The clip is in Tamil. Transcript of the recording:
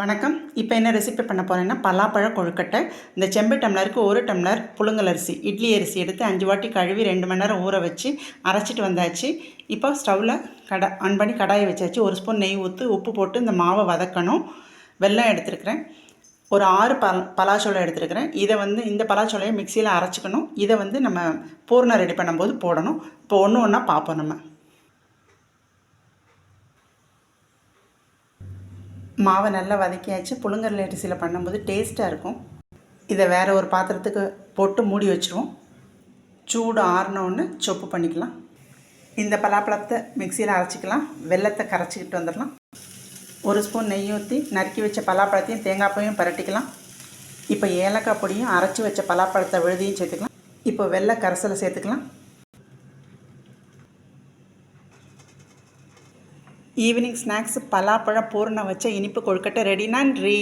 வணக்கம். இப்போ என்ன ரெசிபி பண்ண போகிறேன்னா பலாப்பழ கொழுக்கட்டை. இந்த செம்பு டம்ளருக்கு 1 டம்ளர் புழுங்கல் அரிசி, இட்லி அரிசி எடுத்து 5 வாட்டி கழுவி 2 மணி நேரம் ஊற வச்சு அரைச்சிட்டு வந்தாச்சு. இப்போ ஸ்டவ்வில் ஆன் பண்ணி கடாயை வச்சாச்சு. 1 ஸ்பூன் நெய் ஊற்றி உப்பு போட்டு இந்த மாவை வதக்கணும். வெல்லம் எடுத்துருக்கிறேன். ஒரு 6 பலாச்சோளம் எடுத்துருக்கிறேன். இதை இந்த பலாச்சோளையை மிக்சியில் அரைச்சிக்கணும். இதை நம்ம பூர்ணம் ரெடி பண்ணும்போது போடணும். இப்போ ஒன்று ஒன்றா பார்ப்போம். நம்ம மாவை நல்லா வதக்கியாச்சு. புழுங்கல் அரிசியில் பண்ணும்போது டேஸ்ட்டாக இருக்கும். இதை வேறு ஒரு பாத்திரத்துக்கு போட்டு மூடி வச்சுருவோம். சூடு ஆறினோன்னு சொப்பு பண்ணிக்கலாம். இந்த பலாப்பழத்தை மிக்சியில் அரைச்சிக்கலாம். வெல்லத்தை கரைச்சிக்கிட்டு வந்துடலாம். 1 ஸ்பூன் நெய் ஊற்றி நறுக்கி வச்ச பலாப்பழத்தையும் தேங்காய் பூவையும் பரட்டிக்கலாம். இப்போ ஏலக்காய் பொடியும் அரைச்சி வச்ச பலாப்பழத்தை விழுதியும் சேர்த்துக்கலாம். இப்போ வெள்ளை கரைசலை சேர்த்துக்கலாம். ஈவினிங் ஸ்நாக்ஸ் பலாப்பழ பூரணம் வச்ச இனிப்பு கொழுக்கட்டை ரெடி. நன்றி.